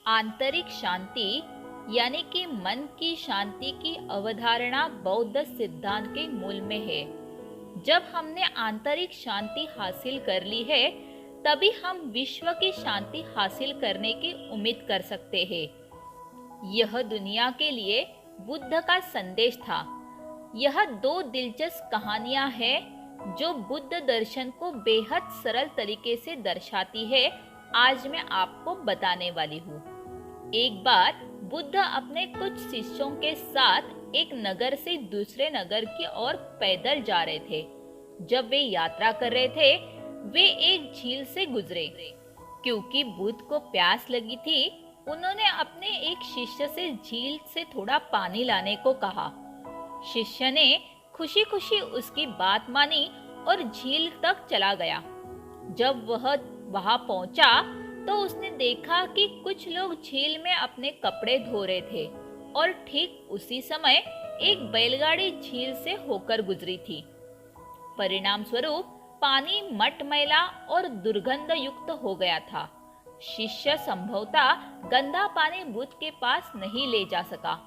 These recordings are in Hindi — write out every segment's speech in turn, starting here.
आंतरिक शांति यानी कि मन की शांति की अवधारणा बौद्ध सिद्धांत के मूल में है। जब हमने आंतरिक शांति हासिल कर ली है, तभी हम विश्व की शांति हासिल करने की उम्मीद कर सकते हैं। यह दुनिया के लिए बुद्ध का संदेश था। यह दो दिलचस्प कहानियां हैं जो बुद्ध दर्शन को बेहद सरल तरीके से दर्शाती है। आज मैं आपको बताने वाली हूँ। एक बार बुद्ध अपने कुछ शिष्यों के साथ एक नगर से दूसरे नगर की ओर पैदल जा रहे थे। जब वे यात्रा कर रहे थे, वे एक झील से गुजरे। क्योंकि बुद्ध को प्यास लगी थी, उन्होंने अपने एक शिष्य से झील से थोड़ा पानी लाने को कहा। शिष्य ने खुशी खुशी उसकी बात मानी और झील तक चला गया। जब वह वहां पहुंचा तो उसने देखा कि कुछ लोग झील में अपने कपड़े धो रहे थे और ठीक उसी समय एक बैलगाड़ी झील से होकर गुजरी थी। परिणाम स्वरूप पानी मटमैला और दुर्गंध युक्त हो गया था। शिष्य संभवतः गंदा पानी बुद्ध के पास नहीं ले जा सका,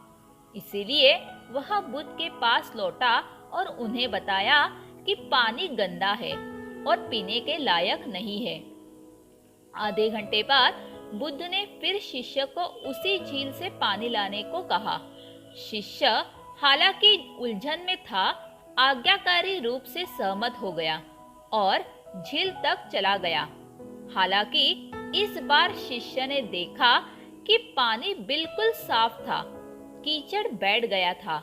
इसीलिए वह बुद्ध के पास लौटा और उन्हें बताया कि पानी गंदा है और पीने के लायक नहीं है। आधे घंटे बाद बुद्ध ने फिर शिष्य को उसी झील से पानी लाने को कहा। शिष्य हालांकि उलझन में था, आज्ञाकारी रूप से सहमत हो गया और झील तक चला गया। हालांकि इस बार शिष्य ने देखा कि पानी बिल्कुल साफ था, कीचड़ बैठ गया था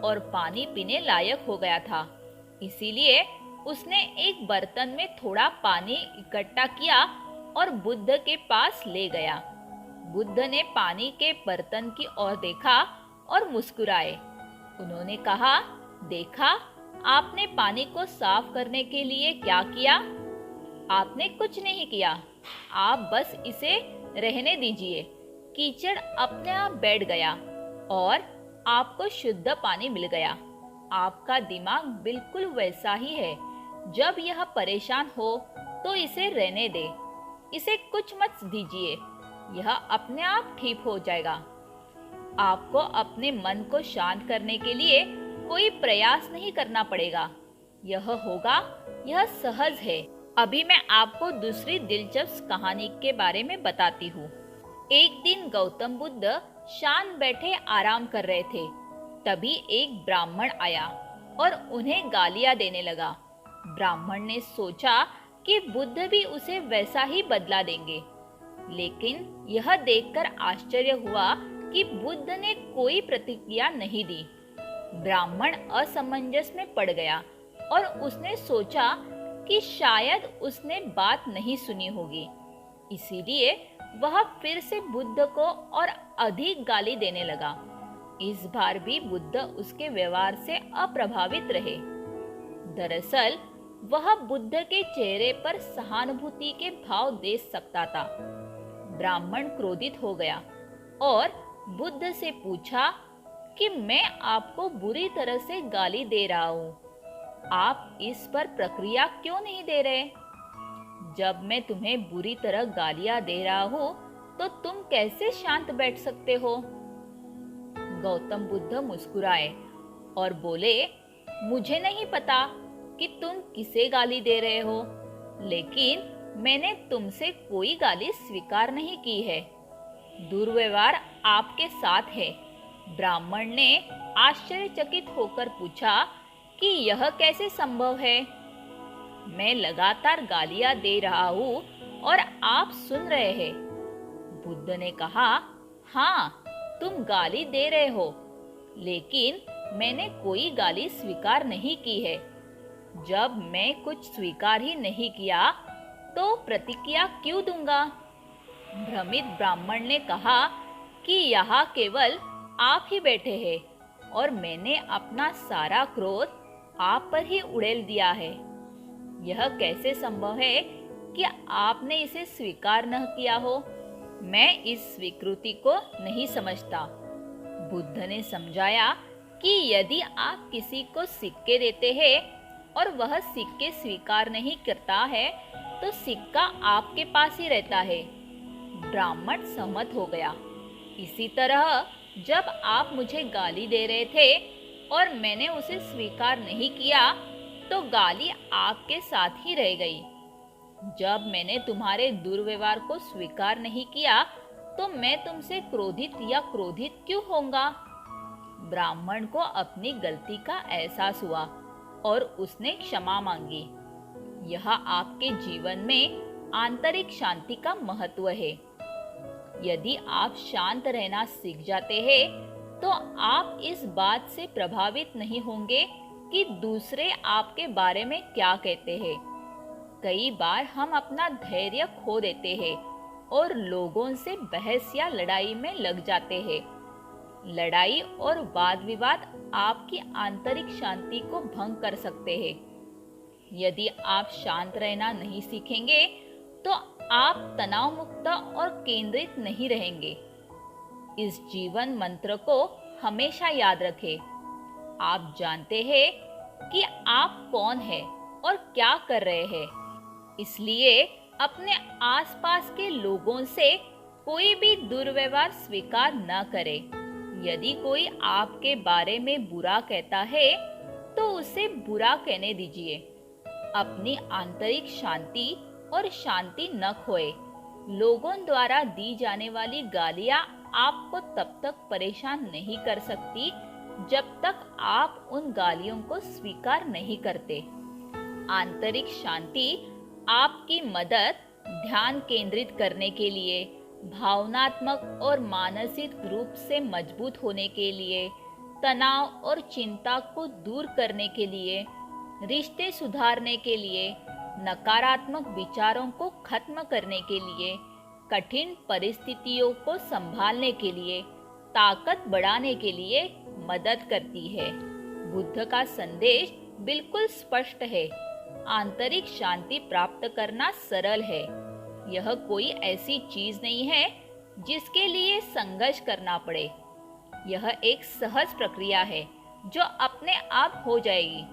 और पानी पीने लायक हो गया था। इसीलिए उसने एक बर्तन में थोड़ा पानी इकट्ठा किया और बुद्ध के पास ले गया। बुद्ध ने पानी के बर्तन की ओर देखा और मुस्कुराए। उन्होंने कहा, देखा, आपने पानी को साफ करने के लिए क्या किया? आपने कुछ नहीं किया, आप बस इसे रहने दीजिए। कीचड़ अपने आप बैठ गया और आपको शुद्ध पानी मिल गया। आपका दिमाग बिल्कुल वैसा ही है। जब यह परेशान हो तो इसे रहने दे, इसे कुछ मत दीजिए, यह अपने आप ठीक हो जाएगा। आपको अपने मन को शांत करने के लिए कोई प्रयास नहीं करना पड़ेगा। यह होगा, यह सहज है। अभी मैं आपको दूसरी दिलचस्प कहानी के बारे में बताती हूँ। एक दिन गौतम बुद्ध शांत बैठे आराम कर रहे थे। तभी एक ब्राह्मण आया और उन्हें गालियां देने लगा। ब्राह्मण ने सोचा कि बुद्ध भी उसे वैसा ही बदला देंगे, लेकिन यह देखकर आश्चर्य हुआ कि बुद्ध ने कोई प्रतिक्रिया नहीं दी। ब्राह्मण असमंजस में पड़ गया और उसने सोचा कि शायद उसने बात नहीं सुनी होगी, इसीलिए वह फिर से बुद्ध को और अधिक गाली देने लगा। इस बार भी बुद्ध उसके व्यवहार से अप्रभावित रहे। दरअसल वह बुद्ध के चेहरे पर सहानुभूति के भाव देख सकता था। ब्राह्मण क्रोधित हो गया और बुद्ध से पूछा कि मैं आपको बुरी तरह से गाली दे रहा हूँ, आप इस पर प्रक्रिया क्यों नहीं दे रहे? जब मैं तुम्हें बुरी तरह गालियां दे रहा हूँ तो तुम कैसे शांत बैठ सकते हो? गौतम बुद्ध मुस्कुराए और बोले, मुझे नहीं पता कि तुम किसे गाली दे रहे हो, लेकिन मैंने तुमसे कोई गाली स्वीकार नहीं की है। दुर्व्यवहार आपके साथ है। ब्राह्मण ने आश्चर्यचकित होकर पूछा कि यह कैसे संभव है? मैं लगातार गालियां दे रहा हूँ और आप सुन रहे हैं। बुद्ध ने कहा, हाँ, तुम गाली दे रहे हो, लेकिन मैंने कोई गाली स्वीकार नहीं की है। जब मैं कुछ स्वीकार ही नहीं किया तो प्रतिक्रिया क्यों दूंगा? भ्रमित ब्राह्मण ने कहा कि यहाँ केवल आप ही बैठे हैं और मैंने अपना सारा क्रोध आप पर ही उड़ेल दिया है। यह कैसे संभव है कि आपने इसे स्वीकार न किया हो? मैं इस स्वीकृति को नहीं समझता। बुद्ध ने समझाया कि यदि आप किसी को सिक्के देते हैं और वह सिक्के स्वीकार नहीं करता है तो सिक्का आपके पास ही रहता है। ब्राह्मण सहमत हो गया। इसी तरह जब आप मुझे गाली दे रहे थे और मैंने उसे स्वीकार नहीं किया, तो गाली आपके साथ ही रह गई। जब मैंने तुम्हारे दुर्व्यवहार को स्वीकार नहीं किया, तो मैं तुमसे क्रोधित या क्रोधित क्यों होऊंगा? ब्राह्मण को अपनी गलती का एहसास हुआ और उसने क्षमा मांगी। यह आपके जीवन में आंतरिक शांति का महत्व है। यदि आप शांत रहना सीख जाते हैं, तो आप इस बात से प्रभावित नहीं होंगे कि दूसरे आपके बारे में क्या कहते हैं। कई बार हम अपना धैर्य खो देते हैं और लोगों से बहस या लड़ाई में लग जाते हैं। लड़ाई और वाद विवाद आपकी आंतरिक शांति को भंग कर सकते हैं। यदि आप शांत रहना नहीं सीखेंगे, तो आप तनाव मुक्त और केंद्रित नहीं रहेंगे। इस जीवन मंत्र को हमेशा याद रखें। आप जानते हैं कि आप कौन हैं और क्या कर रहे हैं। इसलिए अपने आसपास के लोगों से कोई भी दुर्व्यवहार स्वीकार न करें। यदि कोई आपके बारे में बुरा कहता है, तो उसे बुरा कहने दीजिए। अपनी आंतरिक शांति और शांति न खोए। लोगों द्वारा दी जाने वाली गालियां आपको तब तक परेशान नहीं कर सकती जब तक आप उन गालियों को स्वीकार नहीं करते। आंतरिक शांति आपकी मदद ध्यान केंद्रित करने के लिए, भावनात्मक और मानसिक रूप से मजबूत होने के लिए, तनाव और चिंता को दूर करने के लिए, रिश्ते सुधारने के लिए, नकारात्मक विचारों को खत्म करने के लिए, कठिन परिस्थितियों को संभालने के लिए, ताकत बढ़ाने के लिए मदद करती है। बुद्ध का संदेश बिल्कुल स्पष्ट है। आंतरिक शांति प्राप्त करना सरल है। यह कोई ऐसी चीज नहीं है जिसके लिए संघर्ष करना पड़े। यह एक सहज प्रक्रिया है जो अपने आप हो जाएगी।